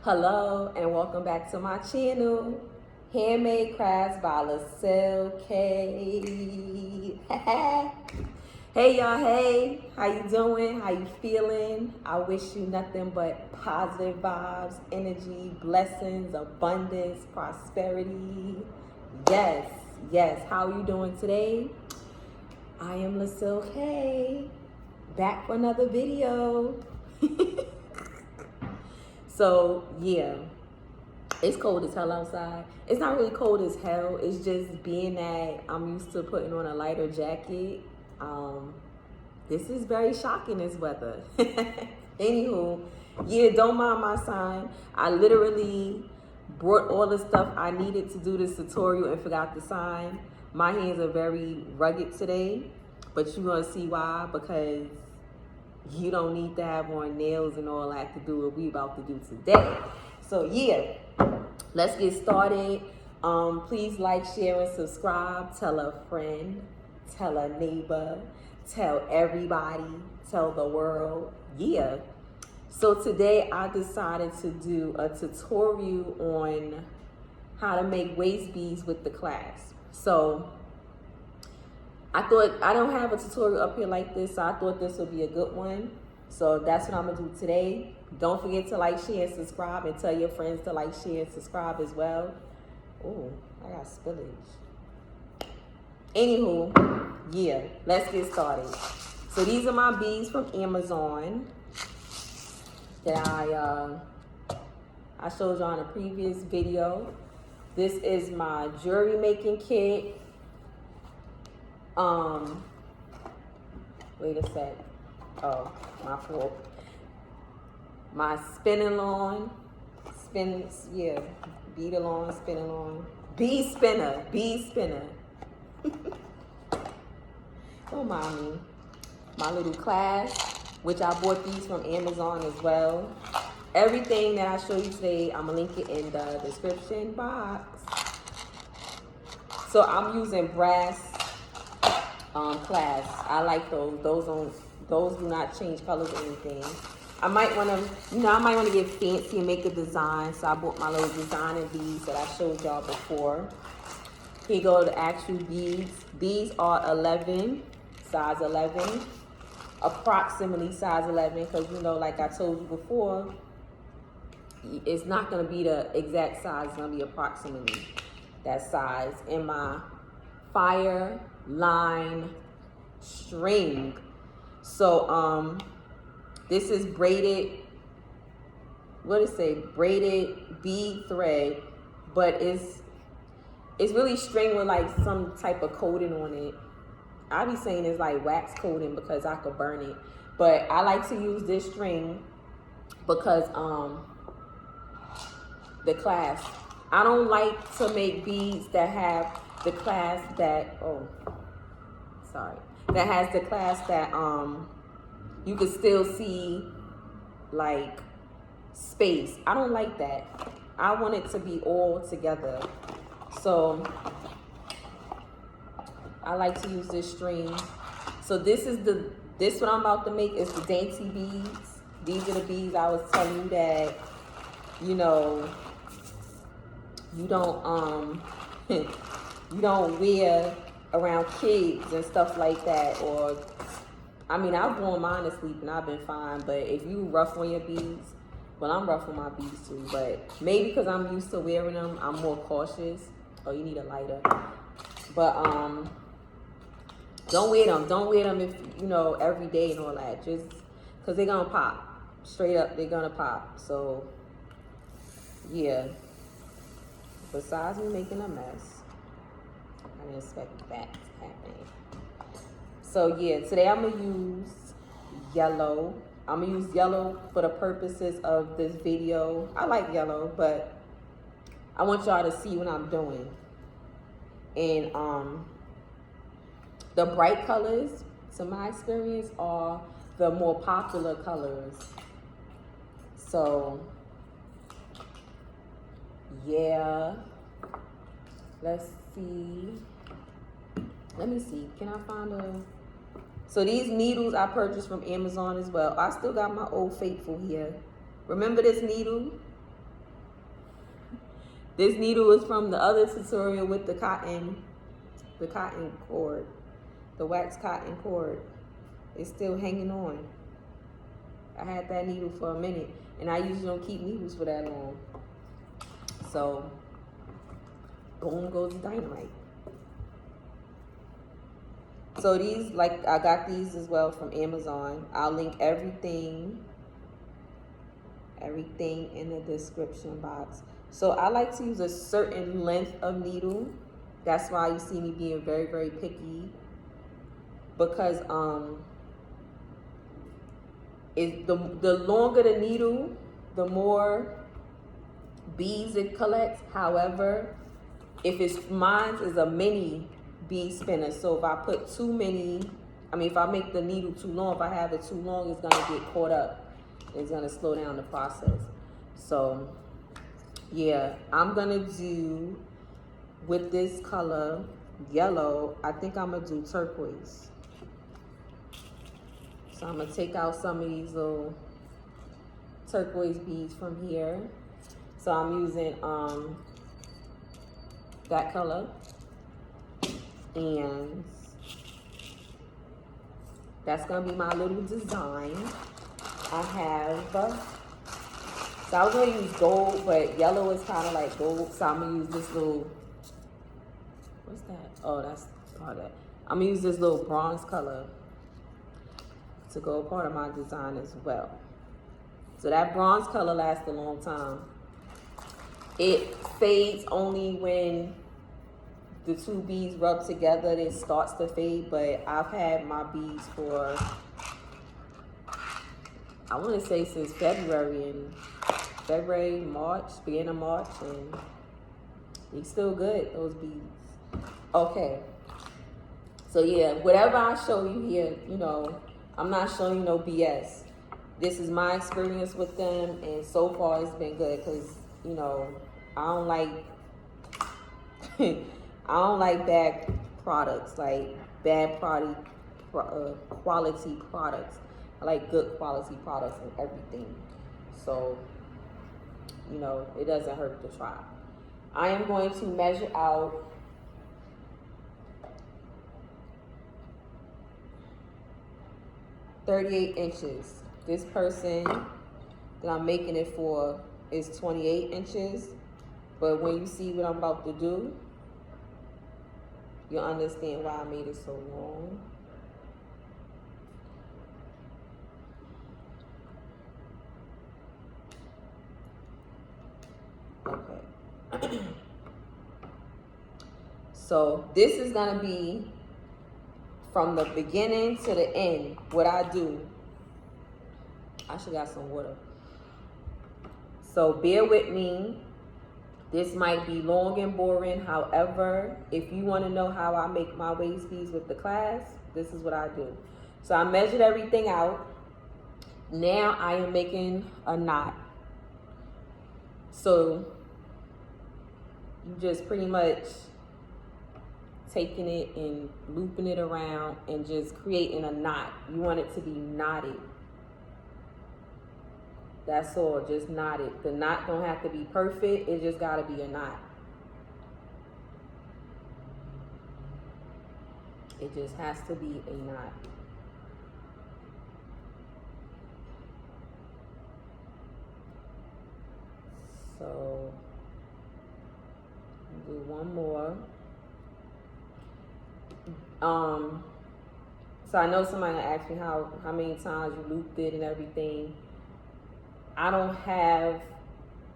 Hello and welcome back to my channel, Handmade Crafts by Lacelle K. Hey y'all, hey, how you doing? How you feeling? I wish you nothing but positive vibes, energy, blessings, abundance, prosperity. Yes, yes. How are you doing today? I am Lacelle K, back for another video. So yeah, it's cold as hell outside. It's not really cold as hell. It's just being that I'm used to putting on a lighter jacket. This is very shocking, this weather. Anywho, yeah, don't mind my sign. I literally brought all the stuff I needed to do this tutorial and forgot the sign. My hands are very rugged today, but you're gonna see why, because you don't need to have on nails and all that to do what we about to do today. So yeah, let's get started. Please like, share, and subscribe. Tell a friend, tell a neighbor, tell everybody, tell the world. Yeah. So today I decided to do a tutorial on how to make waist beads with the clasp. So I thought, I don't have a tutorial up here like this, so I thought this would be a good one. So that's what I'm gonna do today. Don't forget to like, share, and subscribe, and tell your friends to like, share, and subscribe as well. Oh, I got spillage. Anywho, yeah, let's get started. So these are my beads from Amazon that I showed y'all in a previous video. This is my jewelry making kit. Wait a sec. Oh, my fault. My Beadalon, Beadalon, Beadalon, bead spinner. Don't mind me. My little clasp, which I bought these from Amazon as well. Everything that I show you today, I'm gonna link it in the description box. So I'm using brass clasps. I like those. Those do not change colors or anything. I might want to get fancy and make a design. So I bought my little designer beads that I showed y'all before. Here go the actual beads. These are 11, size 11, approximately size 11, because you know, like I told you before, it's not going to be the exact size. It's going to be approximately that size. In my fire line string. So this is braided, what does it say, braided bead thread, but it's really string with like some type of coating on it. I be saying it's like wax coating because I could burn it, but I like to use this string because the clasp, I don't like to make beads that have the clasp that, that has the clasp that you can still see like space. I don't like that. I want it to be all together. So I like to use this string. So this what I'm about to make is the dainty beads. These are the beads I was telling you that, you know, you don't you don't wear around kids and stuff like that. Or I mean, I've worn mine to sleep and I've been fine, but if you rough on your beads, well, I'm rough on my beads too, but maybe because I'm used to wearing them, I'm more cautious. Oh, you need a lighter. But don't wear them if, you know, every day and all that, just because they're gonna pop. Straight up, they're gonna pop. So yeah, besides me making a mess, I didn't expect that to happen. So yeah, today I'm gonna use yellow. I'm gonna use yellow for the purposes of this video. I like yellow, but I want y'all to see what I'm doing. And the bright colors, to my experience, are the more popular colors. So yeah, let's see. Let me see, can I find a... So these needles I purchased from Amazon as well. I still got my Old Faithful here. Remember this needle? This needle is from the other tutorial with the cotton cord, the wax cotton cord. It's still hanging on. I had that needle for a minute, and I usually don't keep needles for that long. So, boom goes the dynamite. So these, like, I got these as well from Amazon. I'll link everything in the description box. So I like to use a certain length of needle. That's why you see me being very, very picky, because the longer the needle, the more beads it collects. However, if mine is a mini bead spinner, so if I put too many, if I make the needle too long, if I have it too long, it's gonna get caught up. It's gonna slow down the process. So yeah, I'm gonna do, with this color, yellow, I think I'm gonna do turquoise. So I'm gonna take out some of these little turquoise beads from here. So I'm using that color, and that's gonna be my little design. I have, so I was gonna use gold, but yellow is kind of like gold, so I'm gonna use this little, what's that? Oh, that's part of that. I'm gonna use this little bronze color to go part of my design as well. So that bronze color lasts a long time. It fades only when the two beads rub together, it starts to fade, but I've had my beads for, I want to say since February, March, beginning of March, and they still good, those beads. Okay, so yeah, whatever I show you here, I'm not showing you no BS. This is my experience with them, and so far it's been good, because, I don't like, I don't like bad products, like bad quality products. I like good quality products and everything. So, it doesn't hurt to try. I am going to measure out 38 inches. This person that I'm making it for is 28 inches. But when you see what I'm about to do, you'll understand why I made it so long. Okay. So this is gonna be from the beginning to the end, what I do. I should got some water. So bear with me. This might be long and boring. However, if you want to know how I make my waist beads with the Clasp, this is what I do. So I measured everything out. Now I am making a knot. So you just pretty much taking it and looping it around and just creating a knot. You want it to be knotted. That's all, just knotted. The knot don't have to be perfect, it just gotta be a knot. It just has to be a knot. So, do one more. So I know somebody asked me how many times you looped it and everything. I don't have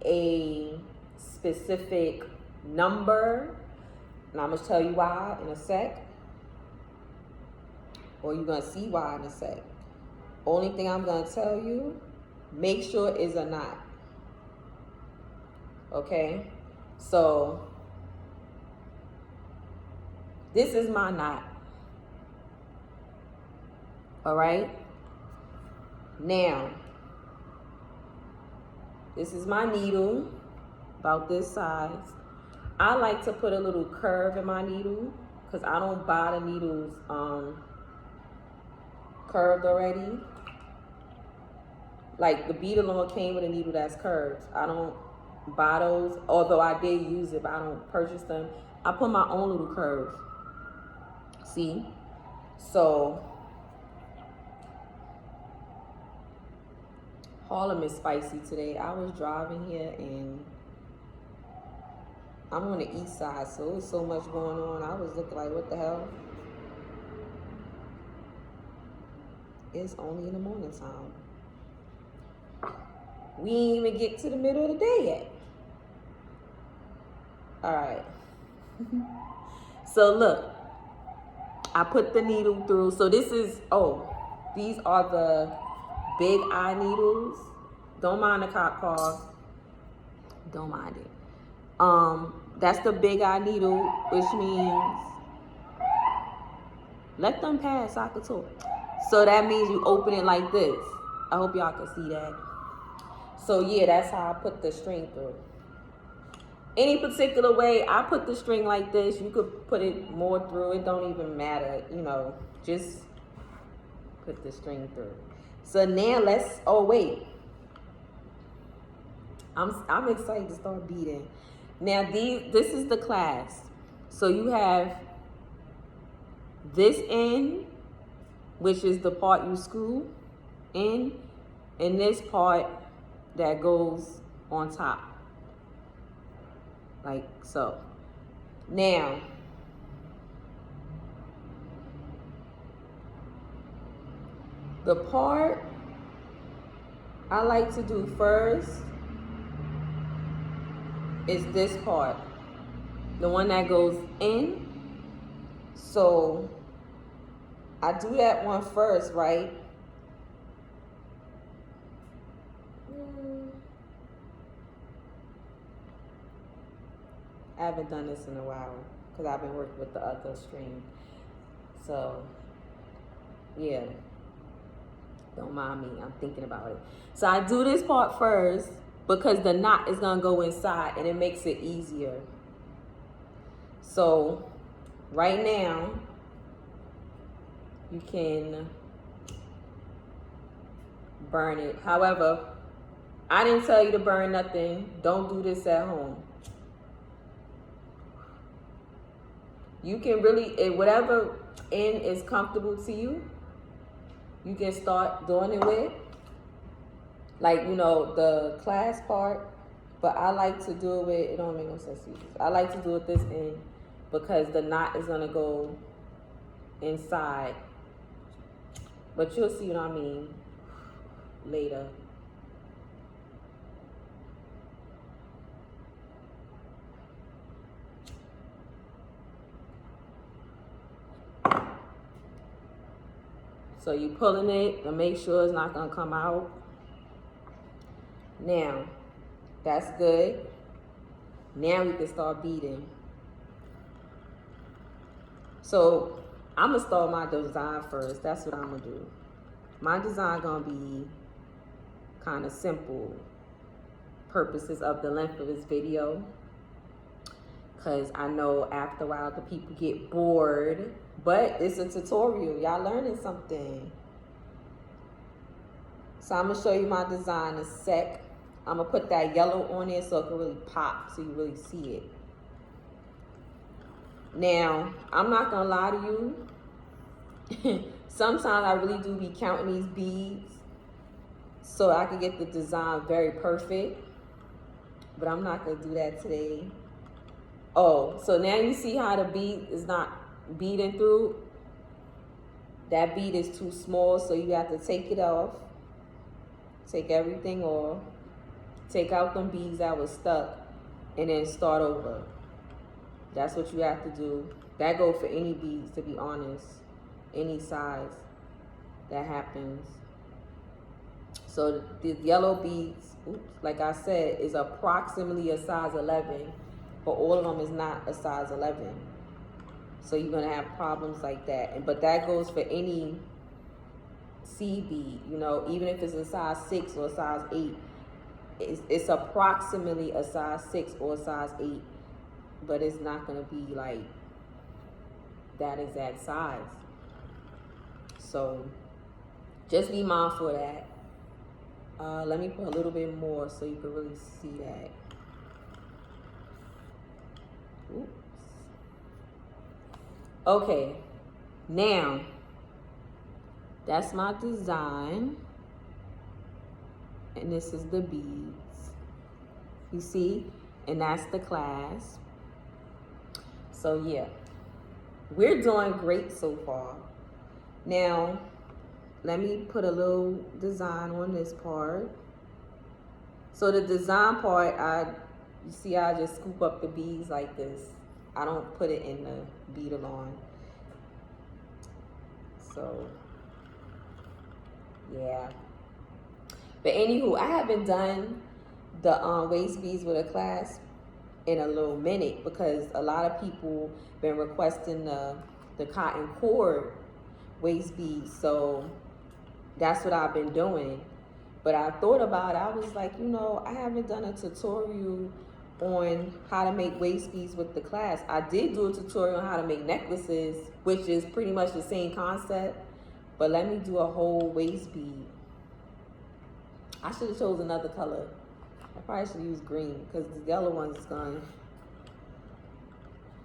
a specific number, and I'm gonna tell you why in a sec, or you're gonna see why in a sec. Only thing I'm gonna tell you, make sure it's a knot. Okay, so this is my knot. All right, now this is my needle, about this size. I like to put a little curve in my needle because I don't buy the needles curved already. Like the Beadalon came with a needle that's curved. I don't bottles, although I did use it, but I don't purchase them. I put my own little curve. See? So Harlem is spicy today. I was driving here and I'm on the east side, so there's so much going on. I was looking like, what the hell? It's only in the morning time. We ain't even get to the middle of the day yet. All right. So look, I put the needle through. So this is, these are the big eye needles. Don't mind the cop car. Don't mind it. That's the big eye needle, which means let them pass so I can talk. So that means you open it like this. I hope y'all can see that. So yeah, that's how I put the string through. Any particular way, I put the string like this. You could put it more through. It don't even matter, you know. Just put the string through. So now let's, wait. I'm excited to start beading. Now this is the clasp. So you have this end, which is the part you screw in, and this part that goes on top, like so. Now, the part I like to do first is this part, the one that goes in. So I do that one first, right? I haven't done this in a while because I've been working with the other string. So yeah, don't mind me, I'm thinking about it. So I do this part first because the knot is gonna go inside and it makes it easier. So right now, you can burn it. However, I didn't tell you to burn nothing. Don't do this at home. You can really, whatever end is comfortable to you, you can start doing it with. Like, you know, the clasp part, but I like to do it with, it don't make no sense to you. I like to do it this end because the knot is gonna go inside. But you'll see what I mean later. So you pulling it to make sure it's not gonna come out. Now, that's good. Now we can start beading. So I'm gonna start my design first. That's what I'm gonna do. My design gonna be kind of simple, purposes of the length of this video, because I know after a while the people get bored, but it's a tutorial. Y'all learning something. So I'm gonna show you my design in a sec. I'm gonna put that yellow on it so it can really pop, so you really see it. Now, I'm not gonna lie to you. Sometimes I really do be counting these beads so I can get the design very perfect, but I'm not gonna do that today. Oh, so now you see how the bead is not beading through? That bead is too small, so you have to take it off. Take everything off. Take out them beads that was stuck and then start over. That's what you have to do. That goes for any beads, to be honest. Any size that happens. So the yellow beads, like I said, is approximately a size 11, but all of them is not a size 11. So you're gonna have problems like that. But that goes for any C bead, you know, even if it's a size 6 or a size 8, it's approximately a size 6 or a size 8, but it's not gonna be like that exact size. So just be mindful of that. Let me put a little bit more so you can really see that. Okay, now that's my design, and this is the beads, you see, and that's the clasp. So yeah, we're doing great so far. Now let me put a little design on this part. So the design part, you see I just scoop up the beads like this. I don't put it in the Beadalon. So yeah. But anywho, I haven't done the waist beads with a clasp in a little minute because a lot of people been requesting the cotton cord waist beads. So that's what I've been doing. But I thought about it, I was like, you know, I haven't done a tutorial on how to make waist beads with the clasp. I did do a tutorial on how to make necklaces, which is pretty much the same concept, but let me do a whole waist bead. I should have chose another color. I probably should use green because the yellow one's gonna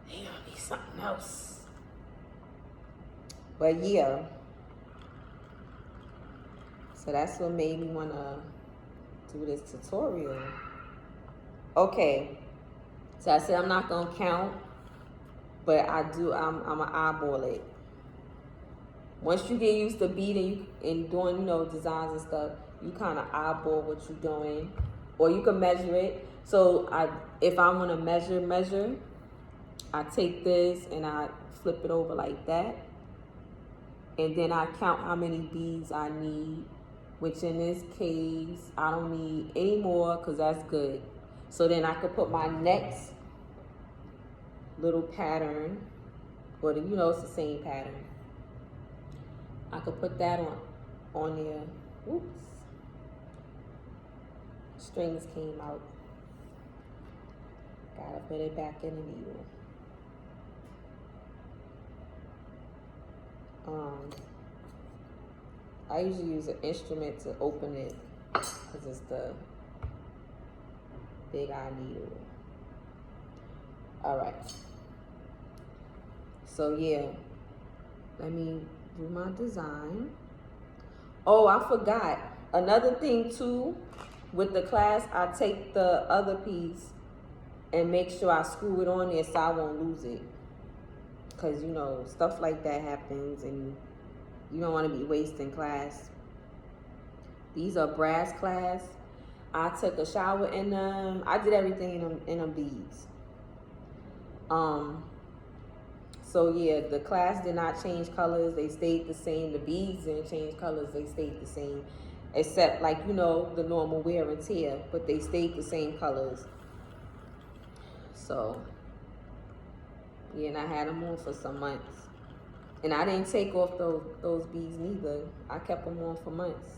be something else. But yeah. So that's what made me wanna do this tutorial. Okay, so I said I'm not gonna count, but I'm gonna eyeball it. Once you get used to beading and doing, you know, designs and stuff, you kind of eyeball what you're doing, or you can measure it. So if I want to measure, I take this and I flip it over like that, and then I count how many beads I need, which in this case I don't need any more because that's good. So then I could put my next little pattern, or you know, it's the same pattern. I could put that on there. Oops. Strings came out. Gotta put it back in the needle. I usually use an instrument to open it because it's the big eye needle. All right. So yeah, let me do my design. Oh, I forgot. Another thing too, with the clasp, I take the other piece and make sure I screw it on there so I won't lose it. Because, you know, stuff like that happens and you don't want to be wasting clasp. These are brass clasps. I took a shower in them. I did everything in them beads. So yeah, the clasp did not change colors. They stayed the same. The beads didn't change colors. They stayed the same. Except, like, you know, the normal wear and tear. But they stayed the same colors. So, yeah, and I had them on for some months. And I didn't take off those beads neither. I kept them on for months.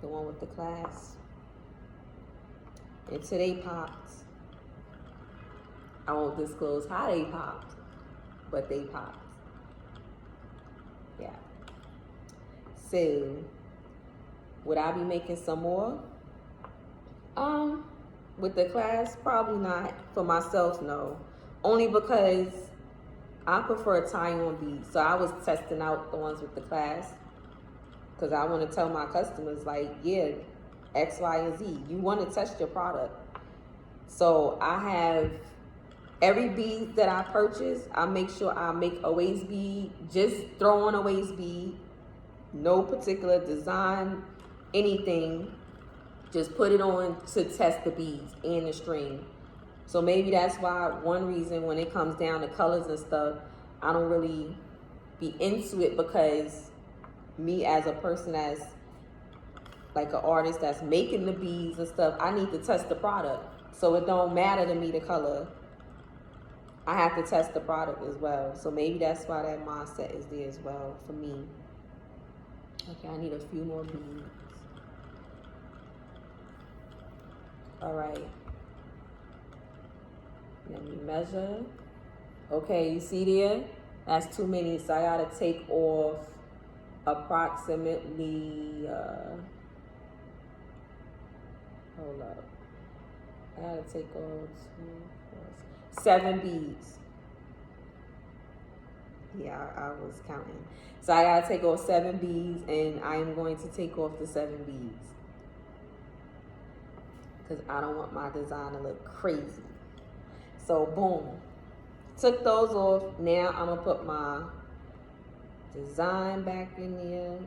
The one with the clasp. Until they popped. I won't disclose how they popped, but they popped. Yeah. So, would I be making some more? With the clasp, probably not. For myself, no. Only because I prefer tie-on beads. So I was testing out the ones with the clasp because I want to tell my customers, like, yeah, X, Y, and Z. You want to test your product. So I have every bead that I purchase, I make sure I make a waist bead, just throw on a waist bead, no particular design, anything. Just put it on to test the beads and the string. So maybe that's why, one reason when it comes down to colors and stuff, I don't really be into it, because me as a person, as like an artist that's making the beads and stuff, I need to test the product. So it don't matter to me the color. I have to test the product as well. So maybe that's why that mindset is there as well for me. Okay, I need a few more beads. All right. Let me measure. Okay, you see there? That's too many, so I gotta take off approximately, hold up. I gotta take off 7 beads. Yeah, I was counting. So I gotta take off 7 beads, and I am going to take off the 7 beads because I don't want my design to look crazy. So boom, took those off. Now I'm gonna put my design back in there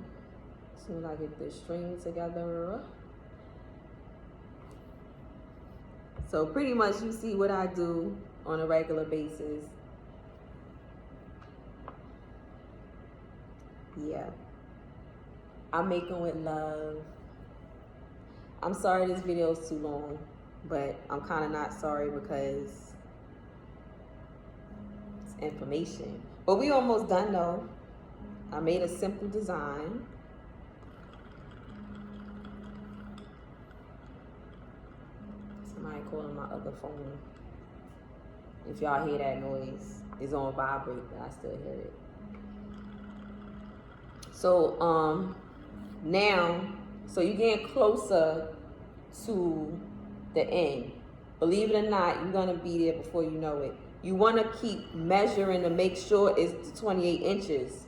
as soon as I get the string together. So pretty much you see what I do on a regular basis. Yeah, I'm making with love. I'm sorry this video is too long, but I'm kind of not sorry because it's information. But we almost done though. I made a simple design. Somebody calling my other phone. If y'all hear that noise, it's on vibrate, but I still hear it. So now, so you're getting closer to the end. Believe it or not, you're gonna be there before you know it. You wanna keep measuring to make sure it's 28 inches.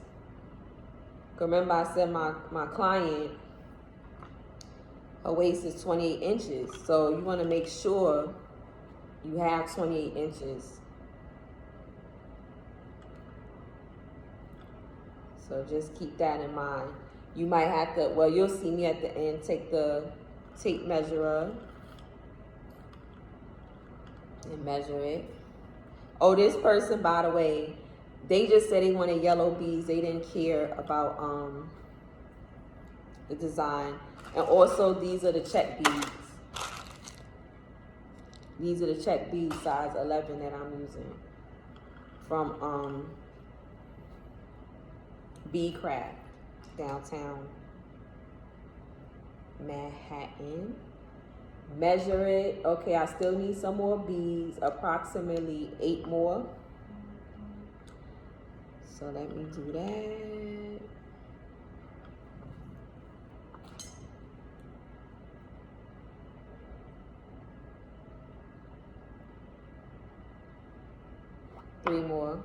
Remember I said my client, her waist is 28 inches. So you wanna make sure you have 28 inches. So just keep that in mind. You might have to, well, you'll see me at the end, take the tape measurer and measure it. Oh, this person, by the way, they just said they wanted yellow beads. They didn't care about the design. And also, these are the Czech beads. These are the Czech beads, size 11 that I'm using from Bead Craft, downtown Manhattan. Measure it. Okay, I still need some more beads, approximately 8 more. So let me do that. Three more.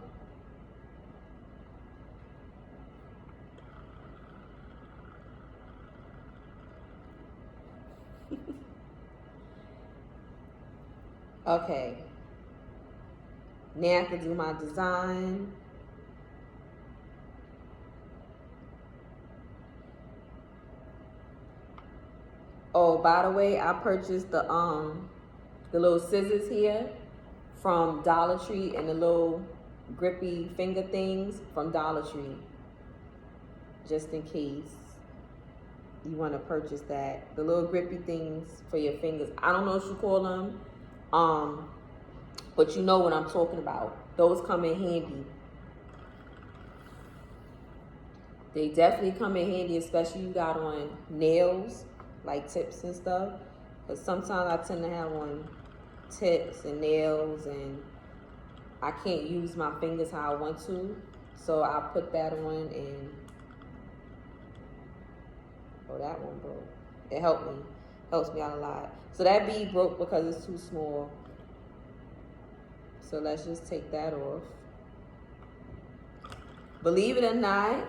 Okay. Now I can do my design. Oh, by the way, I purchased the little scissors here from Dollar Tree and the little grippy finger things from Dollar Tree, just in case you want to purchase that. The little grippy things for your fingers. I don't know what you call them, but you know what I'm talking about. Those come in handy. They definitely come in handy, especially you got on nails, like tips and stuff. Because sometimes I tend to have on tips and nails and I can't use my fingers how I want to. So I put that on and, oh, that one broke. It helped me, helps me out a lot. So that bead broke because it's too small. So let's just take that off. Believe it or not,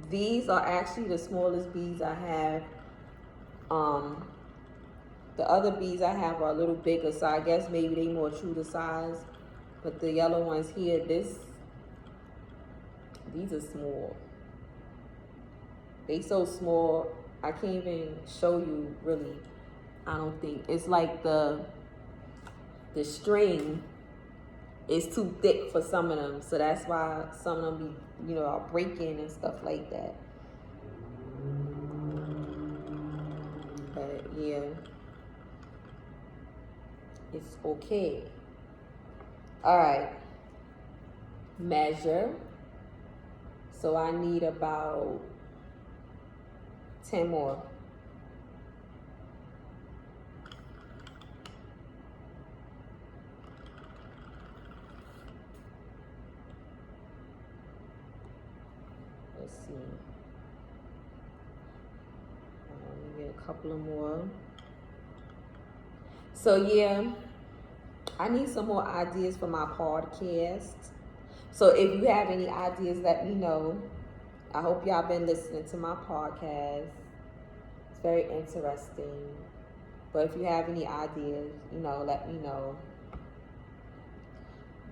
these are actually the smallest beads I have. The other beads I have are a little bigger, so I guess maybe they more true to size. But the yellow ones here, these are small. They so small, I can't even show you really, I don't think. It's like the string is too thick for some of them. So that's why some of them be, are breaking and stuff like that. But yeah, it's okay. All right, measure. So I need about 10 more. Let's see. Let me get a couple of more. So yeah, I need some more ideas for my podcast. So if you have any ideas, let me know. I hope y'all been listening to my podcast. It's very interesting. But if you have any ideas, you know, let me know.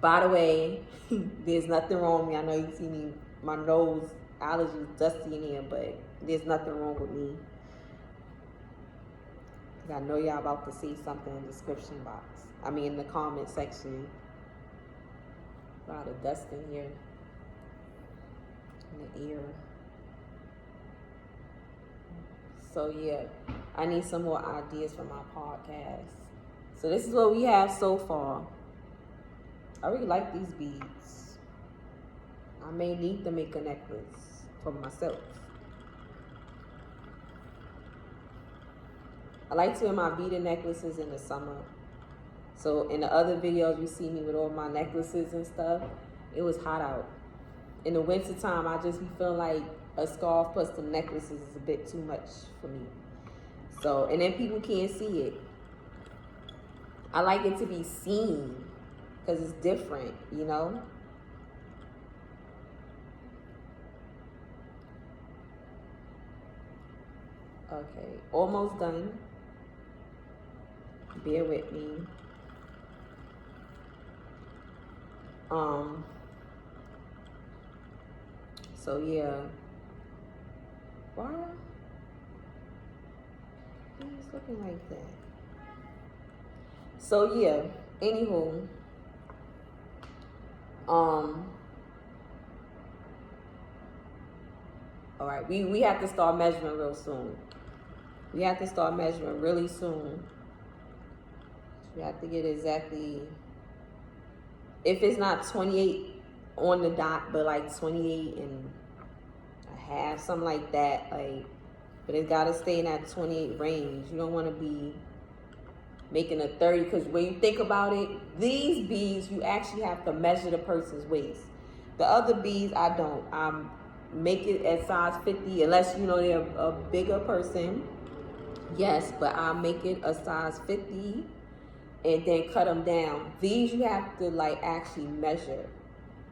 By the way, there's nothing wrong with me. I know you see me, my nose, allergies, dusty in here, but there's nothing wrong with me. Because I know y'all about to see something in the description box. I mean, in the comment section. A lot of dust in here. In the ear. So yeah, I need some more ideas for my podcast. So this is what we have so far. I really like these beads. I may need to make a necklace for myself. I like to wear my beaded necklaces in the summer. So in the other videos you see me with all my necklaces and stuff, it was hot out. In the winter time, I just be feeling like a scarf plus some necklaces is a bit too much for me. So, and then people can't see it. I like it to be seen because it's different, you know? Okay, almost done. Bear with me. So yeah. Why it's looking like that? So yeah, anywho. All right, we have to start measuring real soon. We have to start measuring really soon. We have to get exactly, if it's not 28 on the dot, but like 28 and a half, something like that, like, but it's gotta stay in that 28 range. You don't wanna be making a 30, because when you think about it, these beads, you actually have to measure the person's waist. The other beads, I don't. Make it at size 50, unless you know they're a bigger person. Yes, but I'll make it a size 50 and then cut them down. These you have to like actually measure.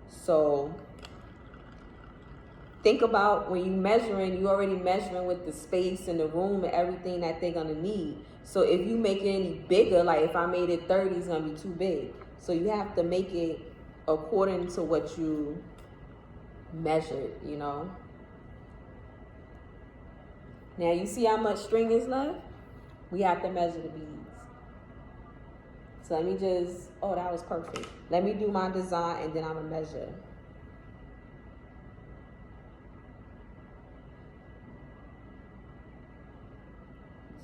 So think about when you measuring, you already measuring with the space and the room and everything that they're gonna need. So if you make it any bigger, like if I made it 30, it's gonna be too big. So you have to make it according to what you measured, you know. Now you see how much string is left? We have to measure the beads. So let me just, oh, that was perfect. Let me do my design and then I'm gonna measure.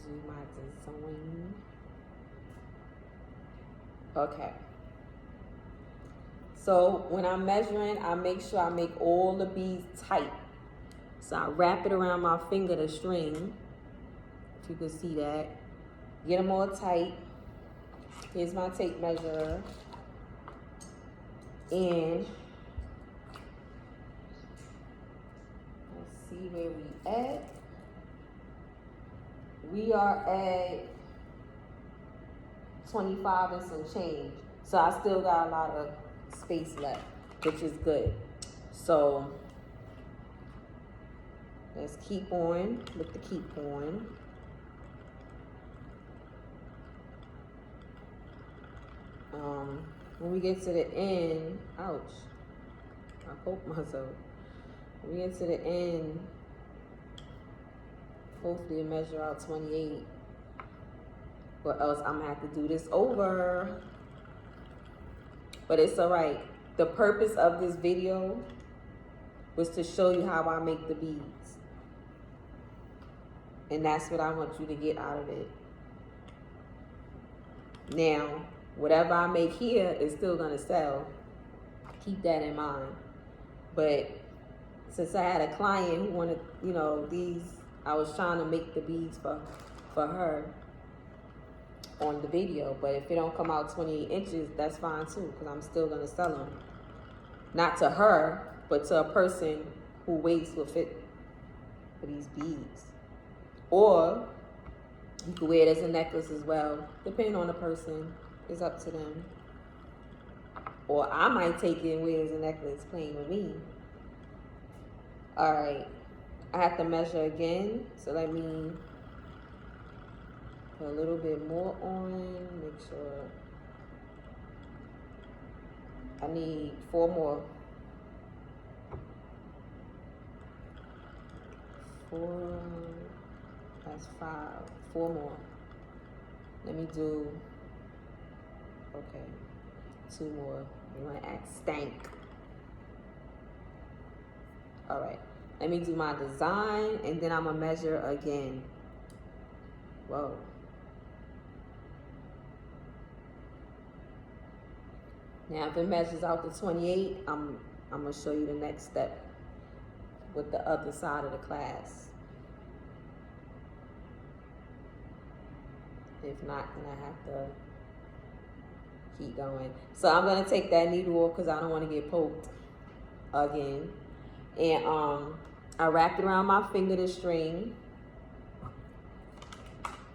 Do my design. Okay. So when I'm measuring, I make sure I make all the beads tight. So I wrap it around my finger, the string, if you can see that. Get them all tight. Here's my tape measure. And let's see where we at. We are at 25 and some change. So I still got a lot of space left, which is good. So let's keep on with the keep on. When we get to the end, ouch, I poked myself. When we get to the end, hopefully it measure out 28, or else I'm gonna have to do this over. But it's all right. The purpose of this video was to show you how I make the beads. And that's what I want you to get out of it. Now, whatever I make here is still gonna sell. Keep that in mind. But since I had a client who wanted, you know, these, I was trying to make the beads for her on the video. But if it don't come out 28 inches, that's fine too, because I'm still gonna sell them. Not to her, but to a person who waist will fit for these beads. Or you could wear it as a necklace as well, depending on the person. It's up to them. Or I might take it and wear it as a necklace playing with me. All right, I have to measure again. So let me put a little bit more on, make sure. I need 4 more. 4, that's 5, 4 more. Let me do, okay, 2 more. You wanna act stank. All right, let me do my design and then I'm gonna measure again. Whoa. Now, if it measures out to 28, I'm gonna show you the next step with the other side of the clasp. If not, then I have to keep going. So I'm gonna take that needle off because I don't want to get poked again. And I wrapped it around my finger, the string.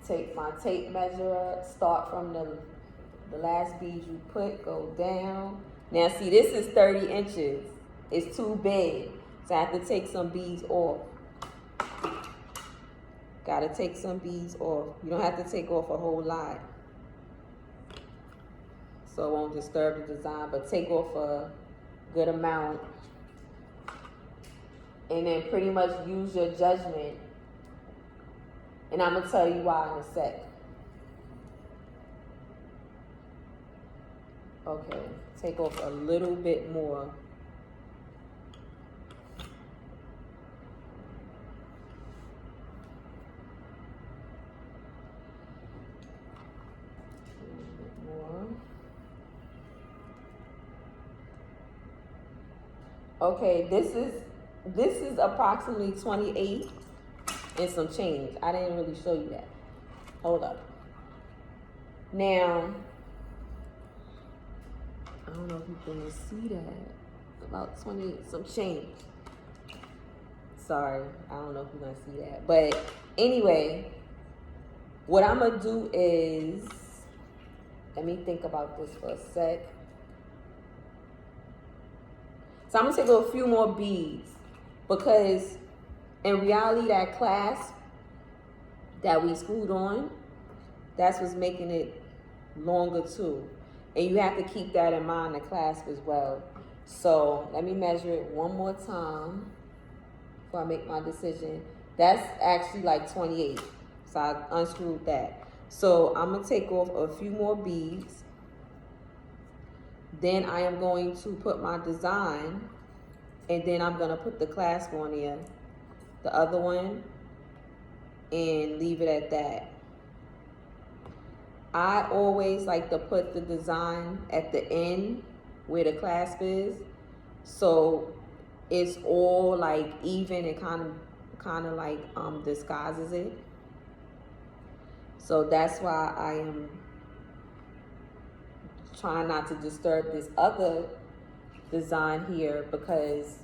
Take my tape measure, start from the last bead you put, go down. Now see, this is 30 inches. It's too big. So I have to take some beads off. Gotta take some beads off. You don't have to take off a whole lot, so it won't disturb the design, but take off a good amount. And then pretty much use your judgment. And I'm gonna tell you why in a sec. Okay, take off a little bit more. Okay, this is approximately 28 and some change. I didn't really show you that. Hold up. Now, I don't know if you can see that. About 28, some change. Sorry, I don't know if you're gonna see that. But anyway, what I'm gonna do is, let me think about this for a sec. So I'm gonna take a few more beads because in reality that clasp that we screwed on, that's what's making it longer too. And you have to keep that in mind, the clasp as well. So let me measure it one more time before I make my decision. That's actually like 28. So I unscrewed that. So I'm gonna take off a few more beads. Then I am going to put my design, and then I'm gonna put the clasp on there, the other one, and leave it at that. I always like to put the design at the end where the clasp is, so it's all like even and kind of like disguises it. So that's why I am trying not to disturb this other design here, because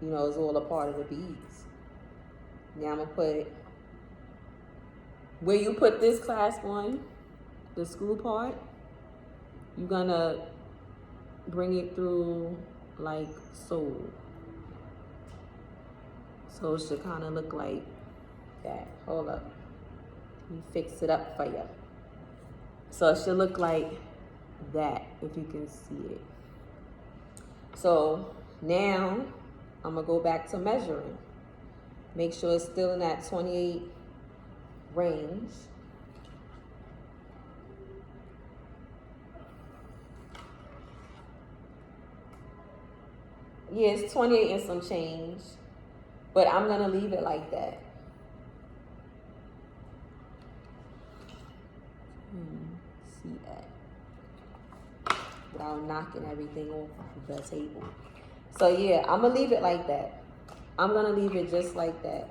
you know it's all a part of the beads. Now I'm gonna put where you put this clasp on, the screw part, you're gonna bring it through like so. So it should kind of look like that. Hold up, let me fix it up for you. So it should look like that, if you can see it. So now I'm gonna go back to measuring. Make sure it's still in that 28 range. Yeah, it's 28 and some change, but I'm gonna leave it like that. See that? Without knocking everything off the table. So yeah, I'm gonna leave it like that. I'm gonna leave it just like that.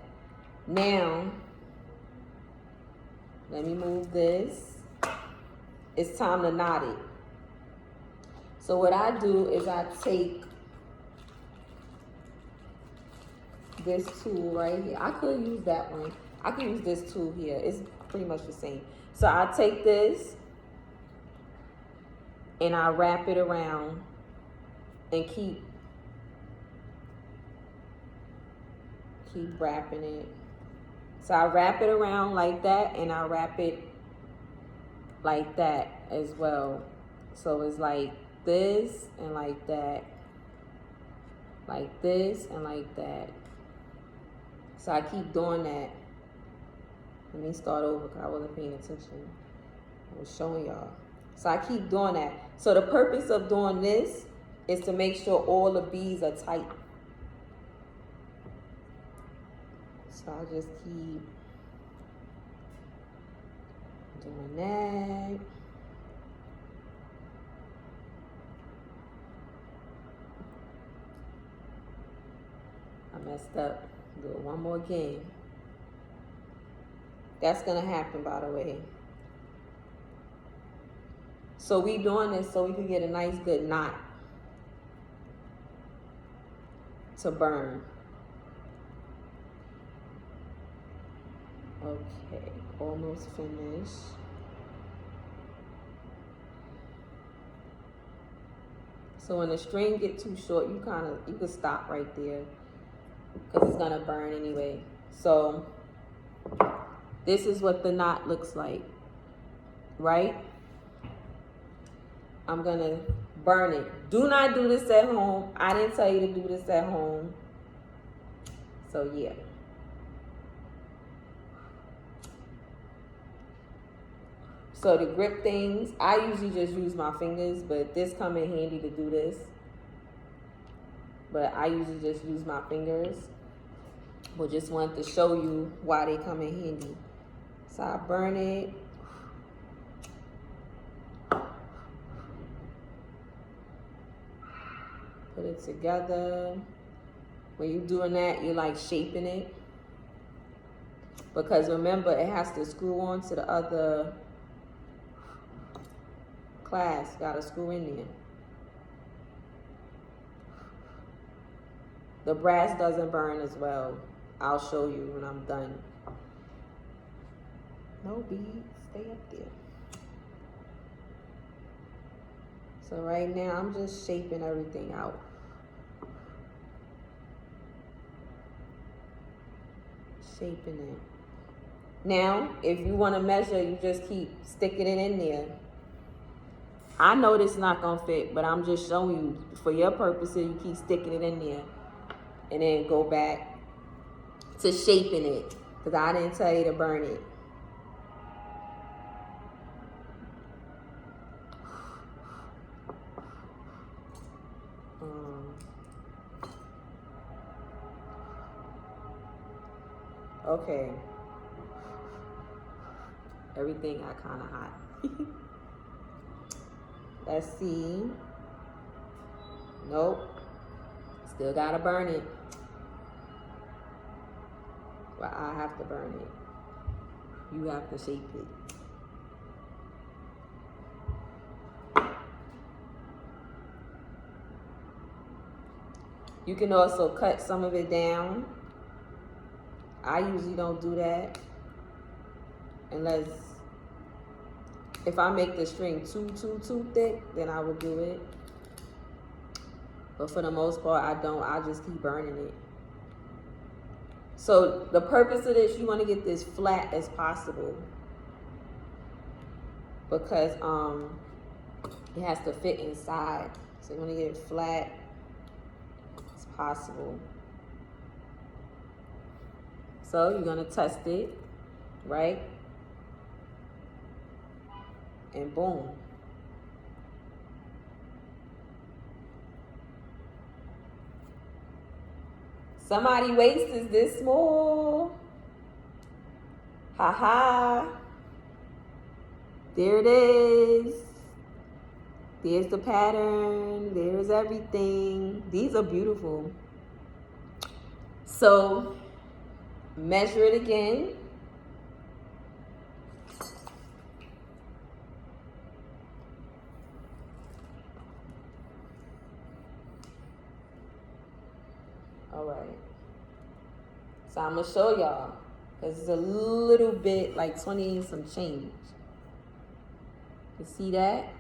Now, let me move this. It's time to knot it. So what I do is I take this tool right here. I could use that one. I could use this tool here. It's pretty much the same. So I take this and I wrap it around and keep wrapping it. So I wrap it around like that, and I wrap it like that as well. So it's like this and like that, like this and like that. So I keep doing that. Let me start over because I wasn't paying attention. I was showing y'all. So I keep doing that. So the purpose of doing this is to make sure all the beads are tight. So I'll just keep doing that. I messed up. Do it one more again. That's gonna happen, by the way. So we doing this so we can get a nice good knot to burn. Okay, almost finished. So when the string get too short, you can stop right there because it's gonna burn anyway. So this is what the knot looks like, right? I'm gonna burn it. Do not do this at home. I didn't tell you to do this at home. So yeah. So to grip things, I usually just use my fingers, but this come in handy to do this. But I usually just use my fingers. But just wanted to show you why they come in handy. So I burn it. Put it together. When you're doing that, you're like shaping it. Because remember, it has to screw on to the other clasp. Got to screw in there. The brass doesn't burn as well. I'll show you when I'm done. No beads, stay up there. So right now, I'm just shaping everything out. Shaping it. Now, if you want to measure, you just keep sticking it in there. I know this is not going to fit, but I'm just showing you, for your purposes, you keep sticking it in there. And then go back to shaping it, because I didn't tell you to burn it. Okay. Everything got kind of hot. Let's see. Nope. Still gotta burn it. Well, I have to burn it. You have to shape it. You can also cut some of it down. I usually don't do that unless if I make the string too thick, then I would do it. But for the most part, I don't. I just keep burning it. So the purpose of this, you want to get this flat as possible because it has to fit inside. So you want to get it flat as possible. So you're going to test it, right? And boom. Somebody waist is this small. Ha ha. There it is. There's the pattern. There's everything. These are beautiful. So measure it again. All right. So I'm gonna show y'all because it's a little bit like 20 and some change. You see that?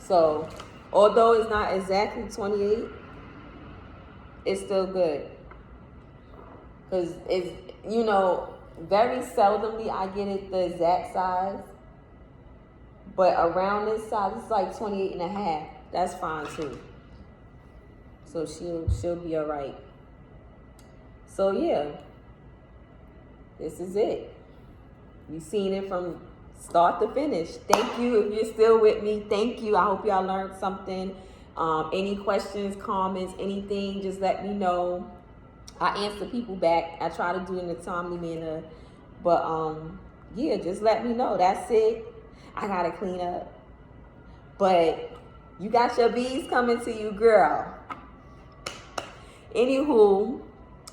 So, although it's not exactly 28, it's still good. Because it's, you know, very seldomly I get it the exact size. But around this size, it's like 28 and a half. That's fine too. So she'll be all right. So yeah, this is it. You've seen it from start to finish. Thank you if you're still with me. Thank you. I hope y'all learned something. Any questions, comments, anything, just let me know. I answer people back. I try to do it in a timely manner. But yeah, just let me know. That's it. I gotta clean up. But you got your beads coming to you, girl. Anywho,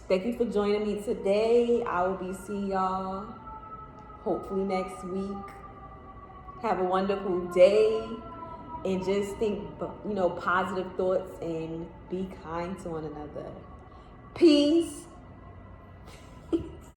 thank you for joining me today. I will be seeing y'all hopefully next week. Have a wonderful day. And just think, you know, positive thoughts and be kind to one another. Peace.